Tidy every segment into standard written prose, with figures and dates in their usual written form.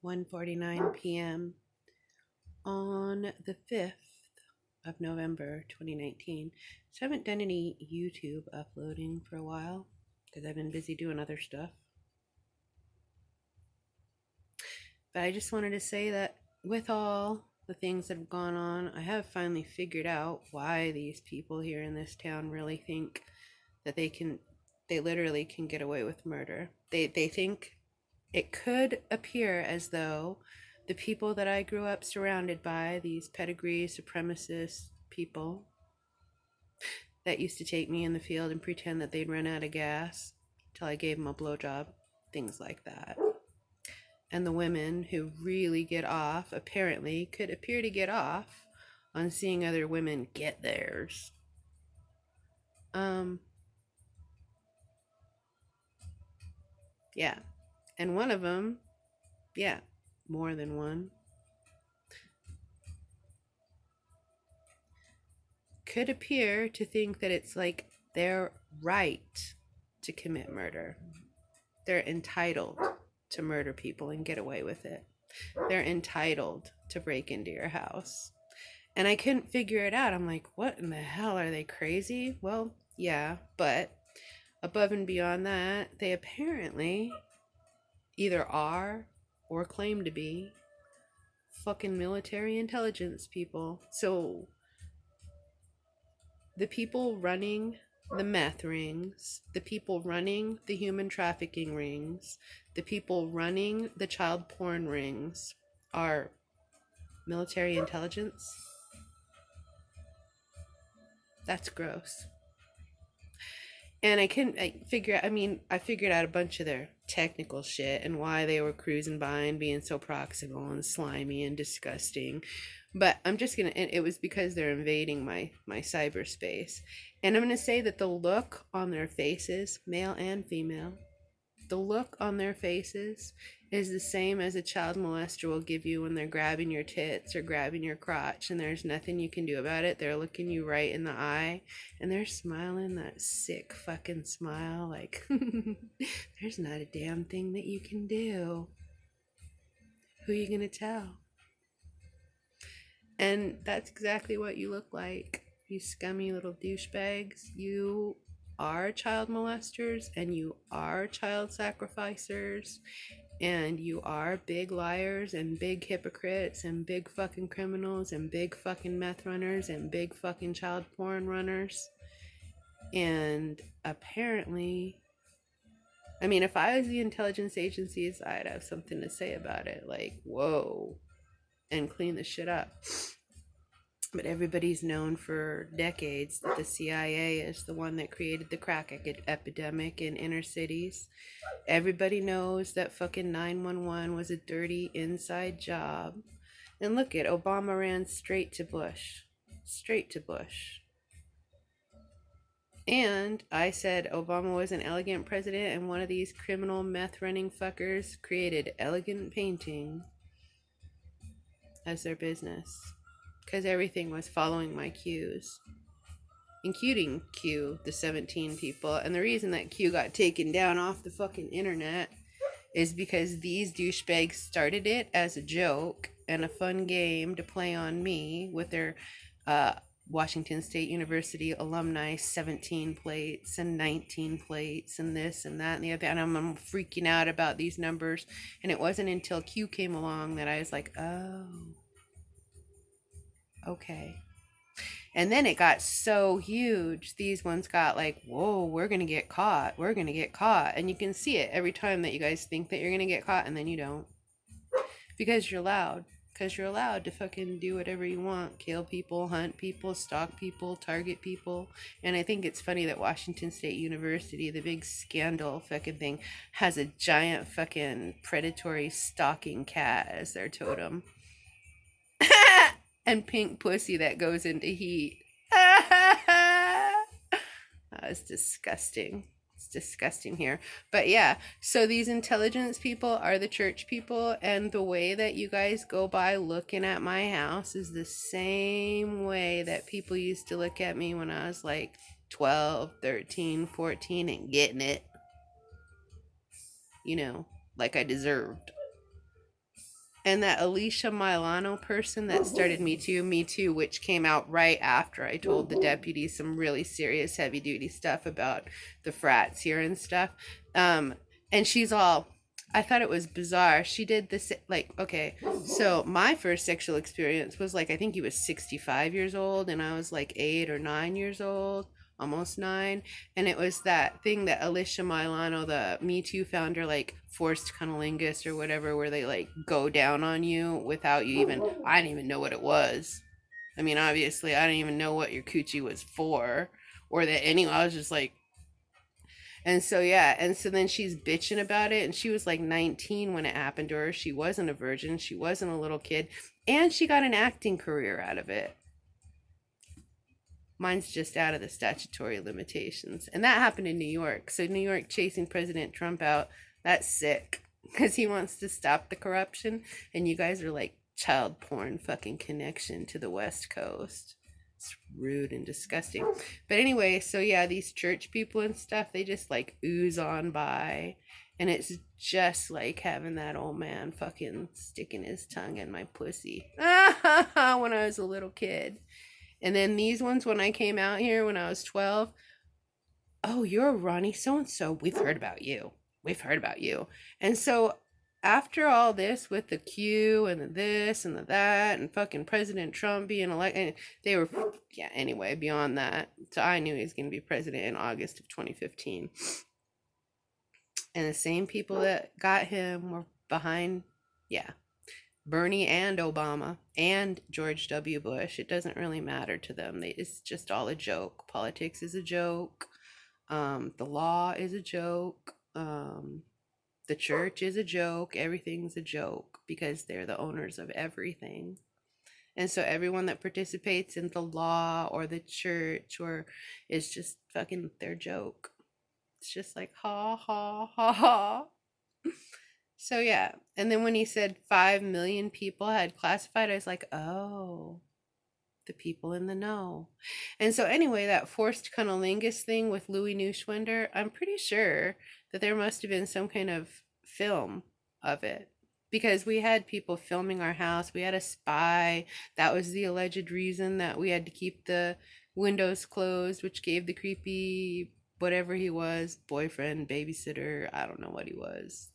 1:49 p.m. on the 5th of November 2019. So I haven't done any YouTube uploading for a while because I've been busy doing other stuff. But I just wanted to say that with all the things that have gone on, I have finally figured out why these people here in this town really think that they literally can get away with murder. They think it could appear as though the people that I grew up surrounded by, these pedigree supremacist people that used to take me in the field and pretend that they'd run out of gas till I gave them a blowjob, things like that. And the women who really get off, apparently, could appear to get off on seeing other women get theirs. Yeah. And one of them, yeah, more than one, could appear to think that it's like their right to commit murder. They're entitled to murder people and get away with it. They're entitled to break into your house. And I couldn't figure it out. I'm like, what in the hell? Are they crazy? Well, yeah, but above and beyond that, they apparently either are or claim to be fucking military intelligence people. So the people running the meth rings, the people running the human trafficking rings, the people running the child porn rings are military intelligence. That's gross. And I figured out a bunch of their technical shit and why they were cruising by and being so proximal and slimy and disgusting. But I'm just gonna, and it was because they're invading my cyberspace. And I'm gonna say that the look on their faces, male and female, the look on their faces is the same as a child molester will give you when they're grabbing your tits or grabbing your crotch and there's nothing you can do about it. They're looking you right in the eye and they're smiling that sick fucking smile like there's not a damn thing that you can do. Who are you gonna tell? And that's exactly what you look like, you scummy little douchebags. You are child molesters and you are child sacrificers and you are big liars and big hypocrites and big fucking criminals and big fucking meth runners and big fucking child porn runners. And apparently, I mean, if I was the intelligence agencies, I'd have something to say about it. Like, whoa, and clean the shit up. But everybody's known for decades that the CIA is the one that created the crack epidemic in inner cities. Everybody knows that fucking 911 was a dirty inside job. And look at Obama ran straight to Bush. Straight to Bush. And I said Obama was an elegant president and one of these criminal meth running fuckers created elegant painting as their business. Because everything was following my cues, including Q, the 17 people. And the reason that Q got taken down off the fucking internet is because these douchebags started it as a joke and a fun game to play on me with their Washington State University alumni 17 plates and 19 plates and this and that and the other. And I'm freaking out about these numbers. And it wasn't until Q came along that I was like, oh, okay. And then it got so huge. These ones got like, whoa, we're going to get caught. We're going to get caught. And you can see it every time that you guys think that you're going to get caught and then you don't. Because you're loud. Because you're allowed to fucking do whatever you want. Kill people, hunt people, stalk people, target people. And I think it's funny that Washington State University, the big scandal fucking thing, has a giant fucking predatory stalking cat as their totem. And pink pussy that goes into heat. That was disgusting. It's disgusting here. But yeah, so these intelligence people are the church people, and the way that you guys go by looking at my house is the same way that people used to look at me when I was like 12, 13, 14 and getting it. You know, like I deserved. And that Alicia Milano person that started Me Too, which came out right after I told the deputy some really serious heavy duty stuff about the frats here and stuff. And she's all, I thought it was bizarre. She did this, like, okay, so my first sexual experience was like, I think he was 65 years old and I was like 8 or 9 years old, almost 9. And it was that thing that Alicia Milano, the Me Too founder, like forced cunnilingus or whatever, where they like go down on you without you even, I didn't even know what it was. I mean, obviously, I didn't even know what your coochie was for, or that anyway. I was just like, and so, yeah. And so then she's bitching about it. And she was like 19 when it happened to her. She wasn't a virgin. She wasn't a little kid. And she got an acting career out of it. Mine's just out of the statutory limitations. And that happened in New York. So, New York chasing President Trump out, that's sick. Because he wants to stop the corruption. And you guys are like child porn fucking connection to the West Coast. It's rude and disgusting. But anyway, so yeah, these church people and stuff, they just like ooze on by. And it's just like having that old man fucking sticking his tongue in my pussy when I was a little kid. And then these ones, when I came out here when I was 12, oh, you're Ronnie so and so. We've heard about you. We've heard about you. And so after all this with the Q and the this and the that and fucking President Trump being elected, they were, yeah, anyway, beyond that. So I knew he was going to be president in August of 2015. And the same people that got him were behind, yeah, Bernie and Obama and George W. Bush. It doesn't really matter to them. It's just all a joke. Politics is a joke. The law is a joke. The church is a joke. Everything's a joke because they're the owners of everything. And so everyone that participates in the law or the church or is just fucking their joke. It's just like, ha, ha, ha, ha. So yeah. And then when he said 5 million people had classified, I was like, oh, the people in the know. And so anyway, that forced cunnilingus thing with Louis Neuschwander, I'm pretty sure that there must have been some kind of film of it. Because we had people filming our house. We had a spy. That was the alleged reason that we had to keep the windows closed, which gave the creepy, whatever he was, boyfriend, babysitter, I don't know what he was.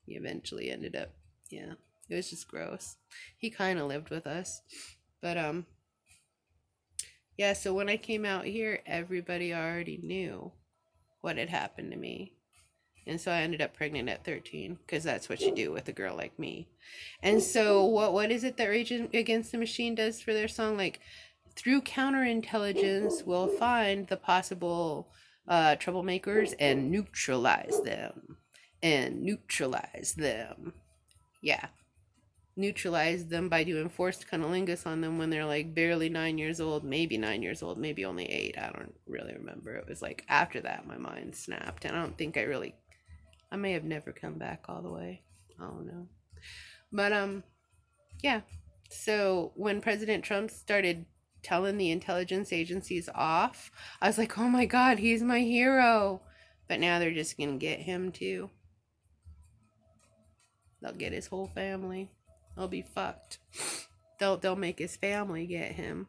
He eventually ended up, yeah, it was just gross. He kind of lived with us. But, yeah, so when I came out here, everybody already knew what had happened to me. And so I ended up pregnant at 13 because that's what you do with a girl like me. And so what is it that Rage Against the Machine does for their song? Like, through counterintelligence, we'll find the possible troublemakers and neutralize them. And neutralize them. Yeah. Neutralize them by doing forced cunnilingus on them when they're like barely 9 years old, maybe 9 years old, maybe only 8. I don't really remember. It was like after that my mind snapped, and I don't think I may have never come back all the way. I don't know. But yeah. So when President Trump started telling the intelligence agencies off, I was like, oh my God, he's my hero. But now they're just gonna get him too. They'll get his whole family. They'll be fucked. They'll make his family get him.